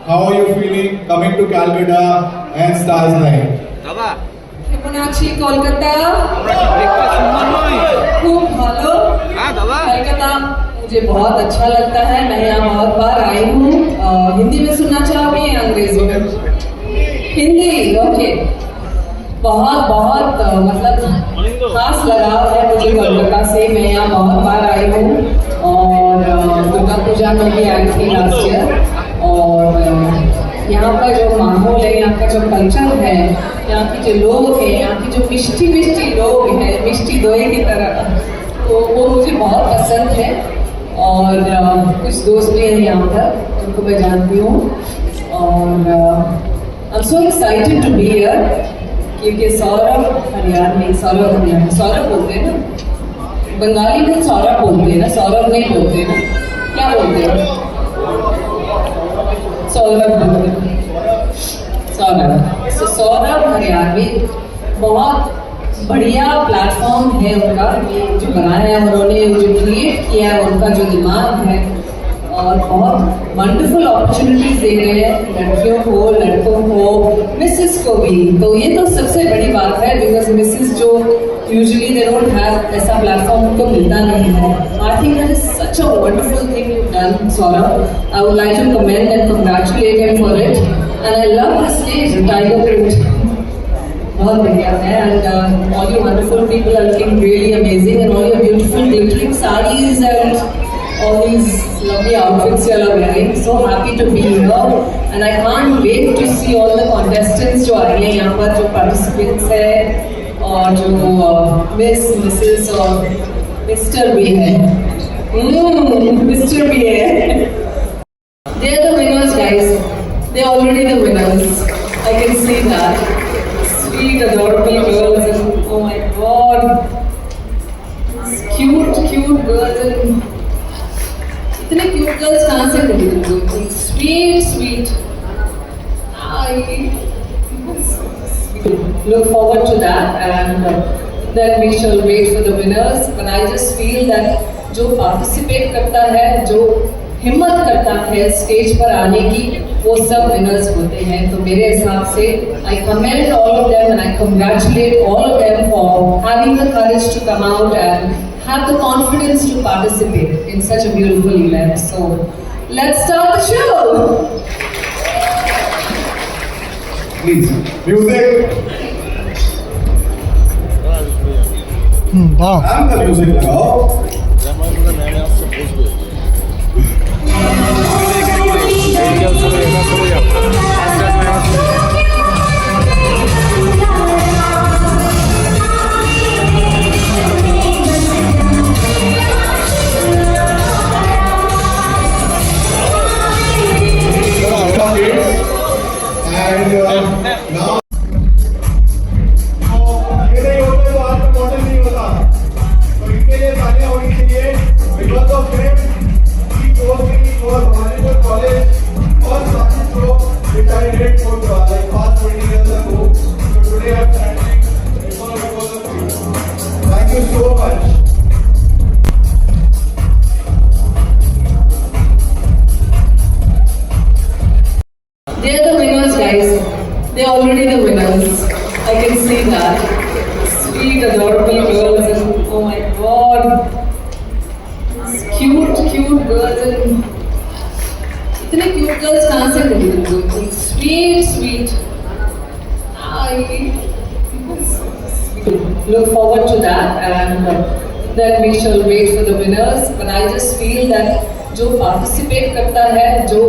how are you feeling coming to Calcutta and Stars Night? Fibonacci Kolkata खूब भालो कलकत्ता मुझे बहुत अच्छा लगता है। मैं यहाँ बहुत बार आई हूँ। हिंदी में सुनना चाहोगे या अंग्रेजी में? हिंदी, ओके। बहुत बहुत मतलब खास लगाव है मुझे कोलकाता से। मैं यहाँ बहुत बार आई हूँ और दुर्गा पूजा में भी आई थी लास्ट ईयर। और यहाँ का जो माहौल है, यहाँ का जो कल्चर है, यहाँ के जो लोग हैं, यहाँ की जो मिष्टी मिष्टी लोग हैं, मिष्टी दोई की तरह, तो वो मुझे बहुत पसंद है। और कुछ दोस्त भी हैं यहाँ पर, उनको मैं जानती हूँ। और I am so excited to be here क्योंकि सौरभ हरियाणवी, सौरभ बोलते हैं ना, बंगाली में सौरभ बोलते हैं ना, सौरभ नहीं बोलते ना, क्या बोलते हैं? सौरभ बोलते हैं, सौरभ। सौरभ हरियाणवी बहुत बढ़िया प्लेटफॉर्म है उनका, जो बनाया है उन्होंने, जो क्रिएट किया है, उनका जो दिमाग है, और बहुत वंडरफुल अपॉर्चुनिटीज दे रहे हैं लड़कियों को, लड़कों को, मिसेस को भी। तो ये तो सबसे बड़ी बात है, बिकॉज मिसेस जो यूजुअली दे डोंट हैव ऐसा प्लेटफॉर्म उनको मिलता नहीं है। I think that is such a wonderful thing you done Saurabh. I would like to commend and congratulate him for it. And I love the stage tiger print, बहुत बढ़िया है। And all you wonderful people are looking really amazing and all your beautiful glittering sarees and all these lovely outfits you all are wearing. So happy to be here and I can't wait to see all the contestants जो आए हैं यहाँ पर, जो participants हैं और जो miss, Mrs और मिस्टर भी है, मिस्टर भी है। They are the winners, guys. They are already the winners. I can see that. Sweet, adorable girls and oh my God, cute girls and इतने क्यूट गर्ल्स कहाँ से मिली तुमको? Sweet look forward to that and then we shall wait for the winners. But I just feel that जो participate करता है, जो हिम्मत करता है स्टेज पर आने की, वो सब विनर्स होते हैं। तो मेरे हिसाब से I commend all of them and I congratulate all of them for having the courage to come out and have the confidence to participate in such a beautiful event. So let's start the show. Please, music. And the music now. Now they are the winners, guys. They are already the winners. I can see that. Sweet, adorable girls and oh my God, cute girls and इतने cute girls कहाँ से मिली तुमको? Sweet. Look forward to that and then we shall wait for the winners. But I just feel that जो participate करता है, जो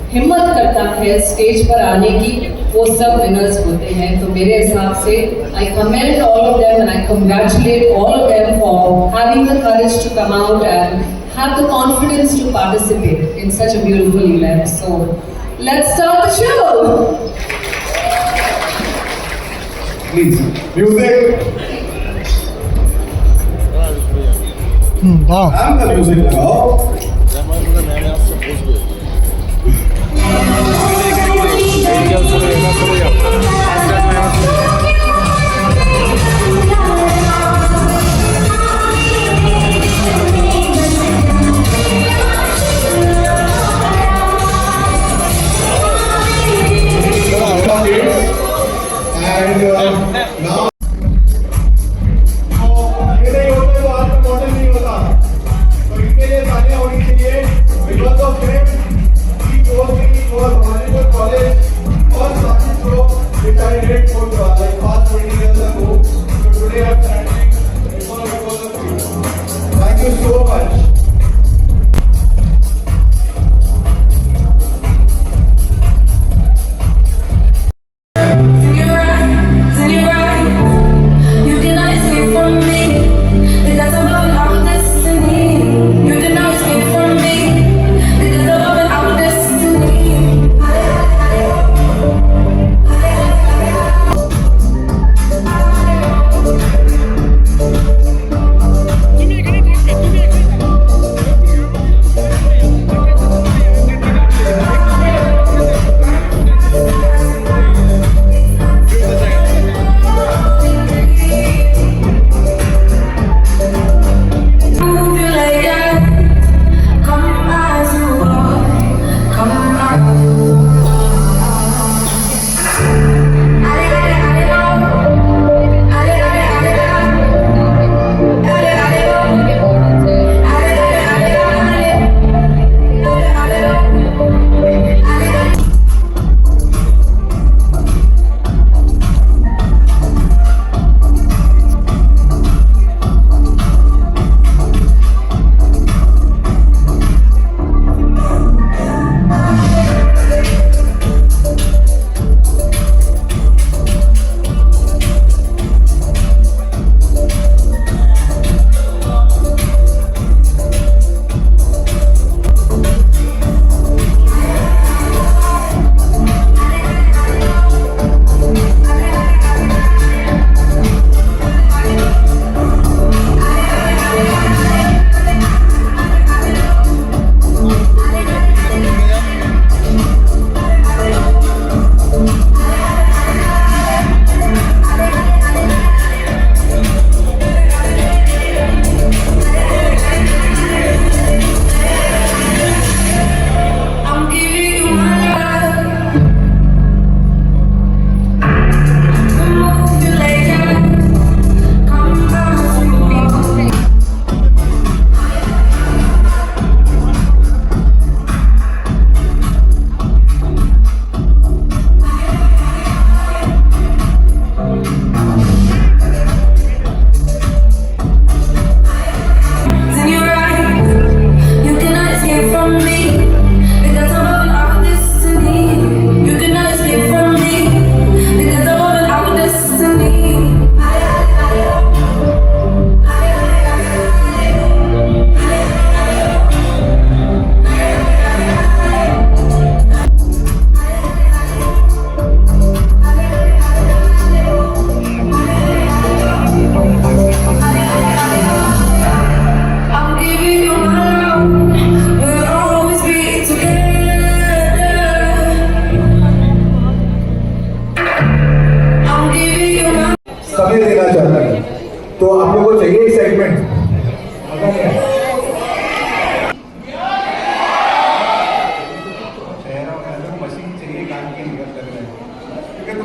हिम्मत करता है स्टेज पर आने की, वो सब विनर्स होते हैं। तो मेरे हिसाब से I commend all of them and I congratulate all of them for having the courage to come out and have the confidence to participate in such a beautiful event. So let's start the show. Please, music. And the music now.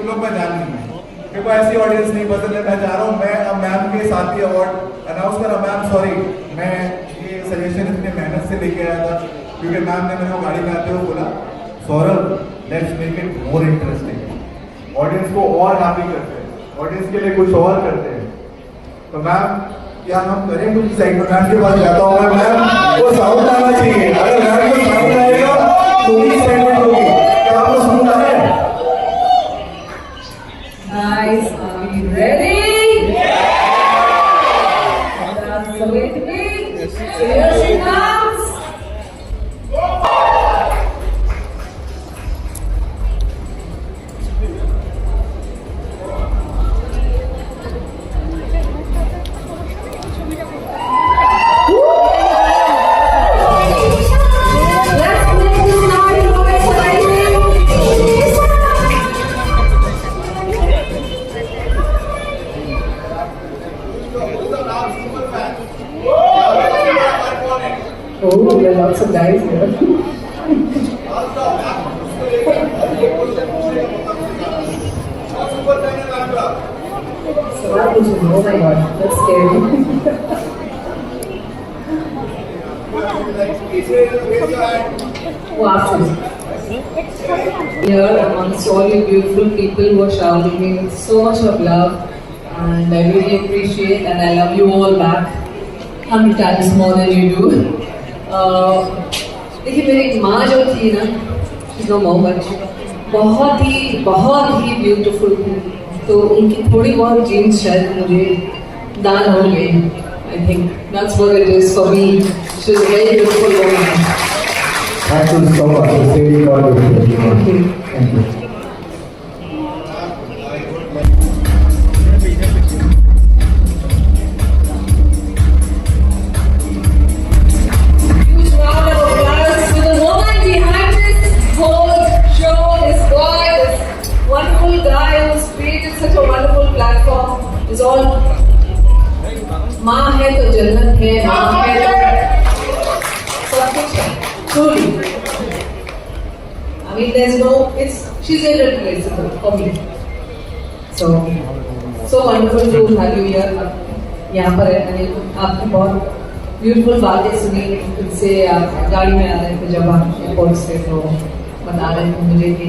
लोग मैं जान नहीं है, मेरे को ऐसी audience नहीं पसंद है। मैं जा रहा हूँ, मैं अब मैम के साथ ही अवार्ड अनाउंस करा। मैम सॉरी, मैं ये सजेशन इतने मेहनत से लेके आया था, क्योंकि मैम ने मेरे को गाड़ी में आते हुए बोला, Saurabh let's make it more interesting, audience को और हैप्पी करते हैं, ऑडियंस के लिए कुछ और करते हैं। तो मैम क्या हम करें कुछ सेगमेंट? मैम के पास जाता हूँ मैं, मैम वो साउंड आना चाहिए, अगर मैम को साउंड आएगा तो ही सेगमेंट होगी। क्या आपको सुनना है? Guys, are you ready? That's the way to be. Here she comes. Let's make this naughty boy exciting. Oh, there are lots of guys here. So that was, oh my god, that's scary. Wow. Here amongst all you beautiful people who are showering me with so much of love, and I really appreciate and I love you all back 100 times more than you do. देखिए मेरी माँ जो थी ना, no Mohammad, बहुत ही beautiful थी, तो उनकी थोड़ी बहुत जीन्स शायद मुझे दान हो गई. I think that's what it is for me. She's a very beautiful woman. Thank you so much. It's really God. Thank you. Thank you. Huge round of applause to the woman behind this whole show, this boy, this wonderful guy who's created such a wonderful platform. Is all माँ है तो जन्नत है, माँ है तो सब कुछ है. Truly. I mean, there's no, she's irreplaceable for me. So wonderful to have you here. यहाँ पर है, आपकी बहुत ब्यूटीफुल बातें सुनी, उनसे आप गाड़ी में आ रहे थे जब आप एयरपोर्ट से, तो बता रहे थे मुझे कि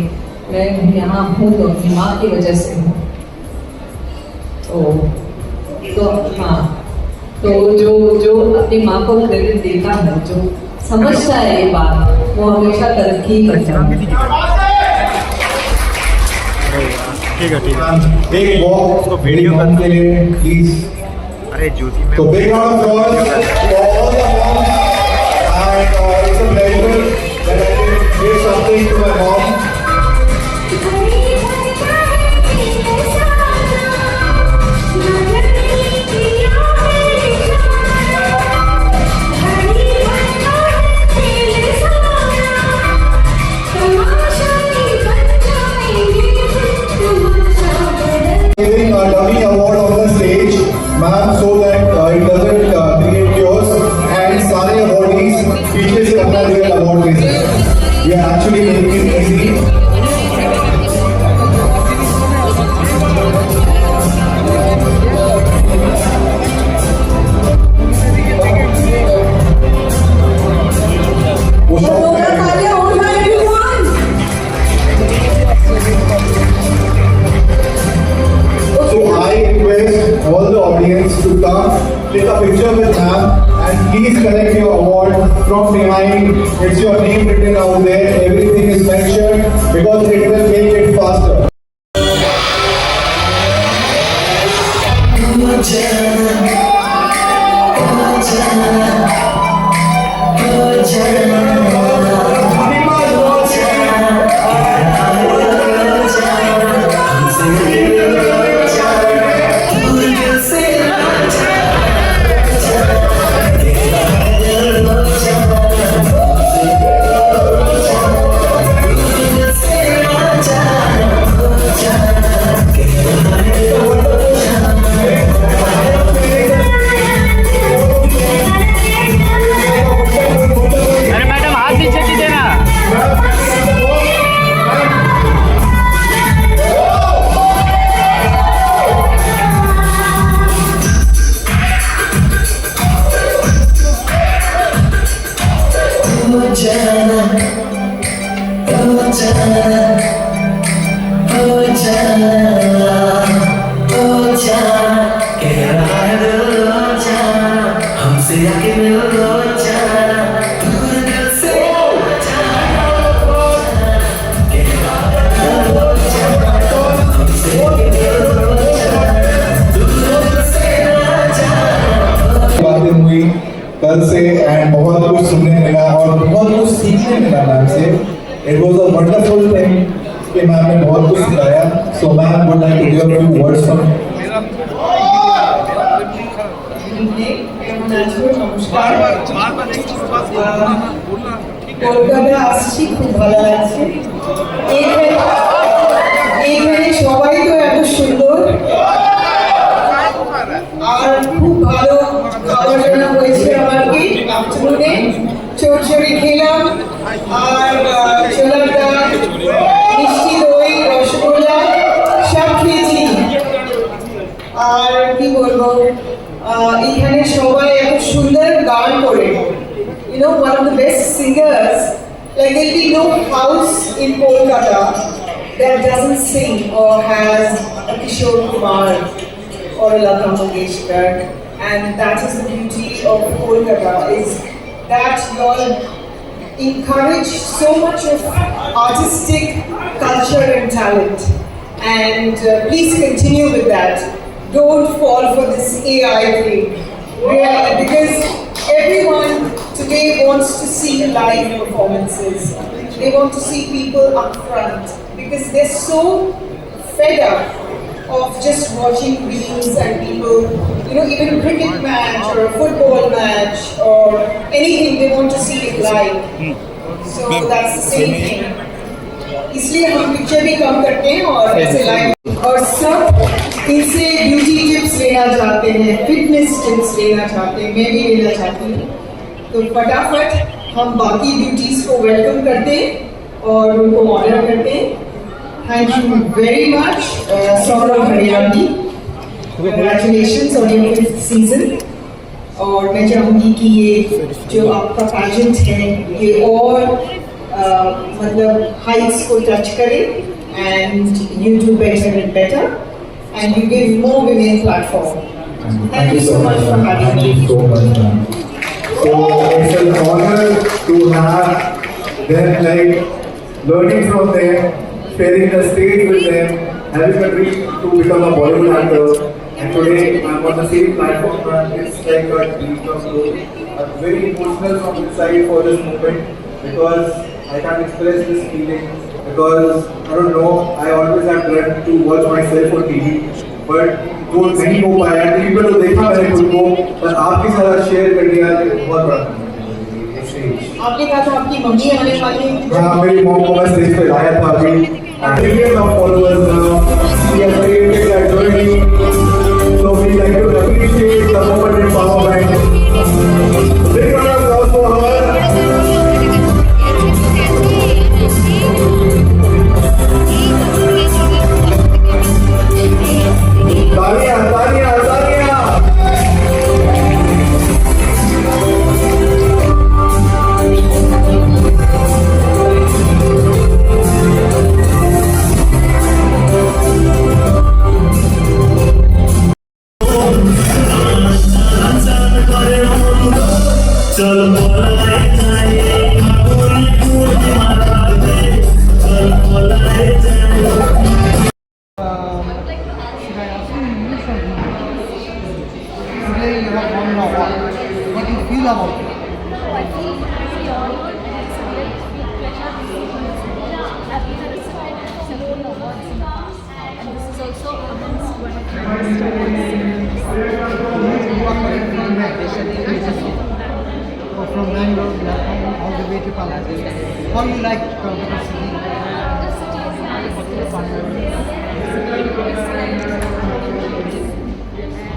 मैं यहाँ हूँ तो अपनी माँ की वजह से हूँ. तो हाँ, तो जो अपनी माँ को क्रेडिट देता है, जो समझता है ये बात, वो हमेशा तरक्की करता है. ठीक है. एक वॉक वीडियो मॉम के लिए प्लीज. अरे ज्योति में तो big round of applause for all the moms, and it's a pleasure that I can give something to my mom. Giving a dummy award on the stage, ma'am, so that it doesn't create chaos, and सारे awardees पीछे से अपना real award ले सकते. We are actually making it easy. All the audience to come, take a picture with ma'am, and please collect your award from behind. It's your name written out there. Everything is mentioned because it will make it faster. हमसे आके मिल लो जाना दूर दिल से बातें हुई कल से एंड बहुत कुछ सुनने मिला और बहुत कुछ सीखने मिला मैम से. It was a wonderful thing कि मैम ने बहुत कुछ सिखाया. So ma'am would like to give a few words from Kolkata আসছি খুব ভালো লাগছে এইখানে সবাই তো এত সুন্দর আর খুব ভালো খাওয়া দাওয়া হয়েছে আমাকে আফটারনুনে চচ্চড়ি খেলাম আর ছোলার ডাল মিষ্টি দই রসগোল্লা সব খেয়েছি আর কি বলবো এখানে সবাই এত সুন্দর গান করে you know, one of the best singers, like there'll be no house in Kolkata that doesn't sing or has a Kishore Kumar or a Lata Mangeshkar, and that is the beauty of Kolkata, is that you all encourage so much of artistic culture and talent, and please continue with that. Don't fall for this AI thing, really, because everyone today wants to see live performances. They want to see people up front because they're so fed up of just watching reels and people, you know, even a cricket match or a football match or anything, they want to see it live. So that's the same thing. इसलिए हम picture भी कम करते हैं और ऐसे live और सब इनसे ब्यूटी टिप्स लेना चाहते हैं, फिटनेस टिप्स लेना चाहते हैं, मैं भी लेना चाहती हूँ. तो फटाफट हम बाकी ब्यूटीज को वेलकम करते हैं और उनको ऑनर करते हैं. Thank you very much Saurabh Haryanvi, congratulations on your 5th season. और मैं चाहूँगी कि ये जो आपका पैजेंट है ये और मतलब हाइट्स को टच करे and you do better and better and you give more women platform. Thank you so much for having me. Thank you so much, ma'am. So it's an honor to have them, like learning from them, sharing the stage with them, having a dream to become a Bollywood actor. And today I'm on the same platform, and it's like a dream come true. I'm very emotional from inside for this moment because I can't express this feeling because I don't know. I always have dreamt to watch myself on TV, but वो नहीं हो पाया. TV पे तो देखा मैंने खुद को, पर आपके साथ शेयर कर दिया कि बहुत बड़ा आपने कहा था आपकी मम्मी आने वाली है. हाँ, मेरी मॉम को मैं स्टेज पे लाया था अभी. Millions of followers now. We are created that journey. So we like to appreciate the moment empowerment. Big round of applause for her. तालियां, तालियां, तालियां. Today you have won an award. What do you feel about it? I feel very honored and it's a very big pleasure to see this. I've been a recipient of several awards in the past, and this is also amongst one of my best From Bangalore, all the way to Palace. How you like the city? The city is nice, it's excellent, and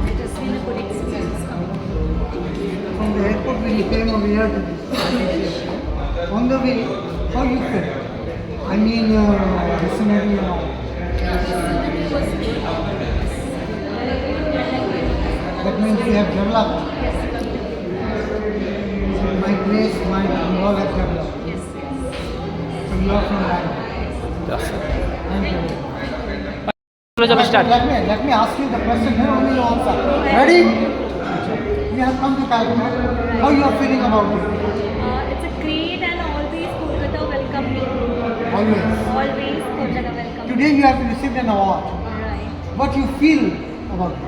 it has been a good experience coming. From the airport when you came over here to this on the way, how you felt? I mean, the scenery and all. That means you have developed. My place, my all have developed. So you are from Bangalore. Thank you. Let me ask you the question here, only you answer. Ready? We have come to Calcutta. How you are feeling about it? It's a great and always Kolkata welcome me. Always. Always Kolkata welcome. Today you have received an award. Right. What you feel about it?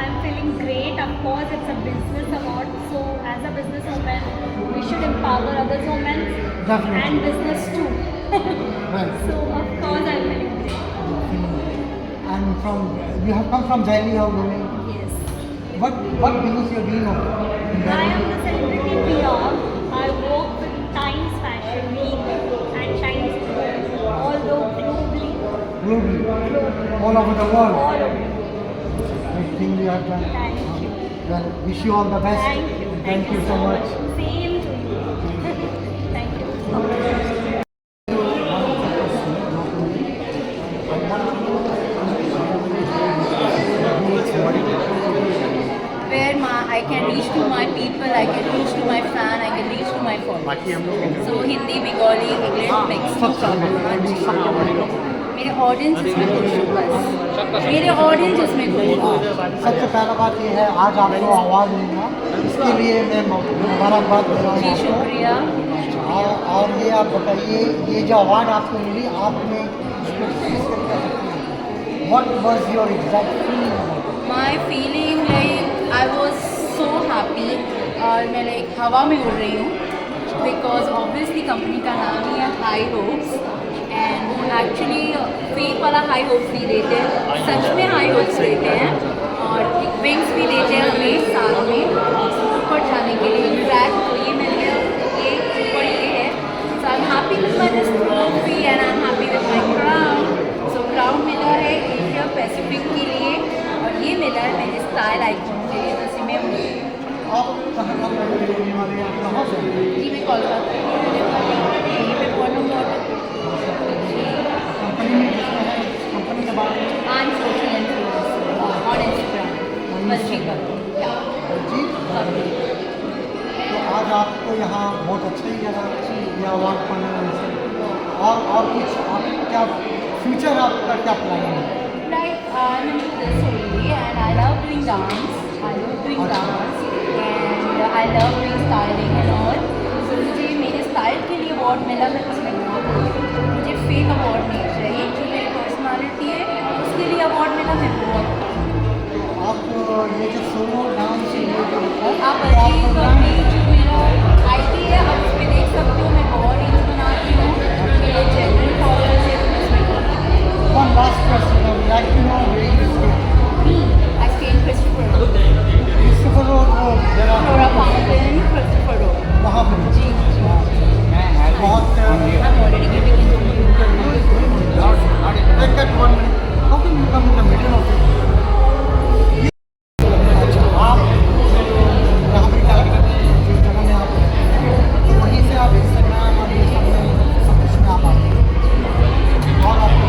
I'm feeling great. Of course, it's a business award. So, as a businesswoman, we should empower other women Definitely. and business too. Right. So, of course, I'm feeling great. And you have come from Delhi or Mumbai. Yes. What business you are doing over in I Delhi? am the celebrity PR. I work with Times Fashion Week and Times although globally, Globally, all over the world. all over. Great thing you have done. Thank you. Well, wish you all the best. Thank you. Thank you so much. Same to you. Thank you. Where I can reach to my people, I can reach to my fan, I can reach to my followers. So Hindi, Bengali, English, Mexican, मेरे audience इसमें खुश हो बस मेरे audience इसमें खुश हो सबसे पहला बात ये है आज आपको अवार्ड मिला इसके लिए मैं मुबारकबाद दे रहा हूँ जी आपको। शुक्रिया और ये आप बताइए ये जो अवार्ड आपको मिली आपने इसको किस तरीके से what was your exact feeling my feeling like I was so happy और मैं लाइक हवा में उड़ रही हूँ बिकॉज ऑब्वियसली कंपनी का नाम ही है high hopes and actually fake वाला हाई होप्स नहीं देते हैं सच में हाई होप्स देते हैं और एक विंग्स भी देते हैं हमें साथ में ऊपर जाने के लिए ट्रैक तो ये मिल गया ये ऊपर ये है so I am happy with my this trophy and I am happy with my crown so crown मिला है एशिया पैसिफिक के लिए और ये मिला है मेरे स्टाइल आइकॉन के लिए जैसे मैं आप कहाँ का रहने वाले हैं आप कहाँ से हैं? जी मैं कोलकाता की रहने वाली हूँ यहीं पे फॉलो मॉडल कंपनी में किसमें है कंपनी के बारे में I'm social influencer on Instagram. Malchika. Yeah. Ji Lovely. तो आज आपको यहाँ बहुत अच्छा ही लगा ये अवार्ड पाने में और कुछ आप क्या फ्यूचर आपका क्या प्लान है Like I'm into this only and I love doing dance. I love doing dance and I love doing styling and all. So मुझे मेरे स्टाइल के लिए अवार्ड मिला मैं उसमें बहुत खुश हूँ मुझे फेक अवार्ड नहीं चाहिए जो मेरी पर्सनालिटी है उसके लिए अवार्ड मिला मैं बहुत आप ये जो सोलो डांस ये जो है आप तो अजीब आप कभी जो मेरा आईडी है आप उस पर देख सकते हो मैं बहुत रील्स बनाती हूँ मेरे जनरल फॉलोअर्स है तो उसमें one last question I would like to know where you stay me I stay in Christopher Road Christopher Road there are Flora Fountain Christopher Road वहाँ पे जी बहुत I'm already giving interview take that 1 minute how can you come in the middle of it आप यहाँ पे क्या जिस जगह में आप हैं वहीं से आप इंस्टाग्राम और ये सब में सब कुछ में आप आते हैं और आपको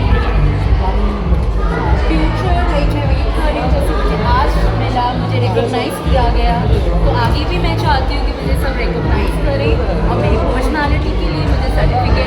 फ्यूचर लाइक मैं वेट कर रही हूँ जैसे मुझे आज मिला मुझे रिकॉग्नाइज किया गया तो आगे भी मैं चाहती हूँ कि मुझे सब रिकॉग्नाइज करें और मेरी पर्सनालिटी के लिए मुझे सर्टिफिकेट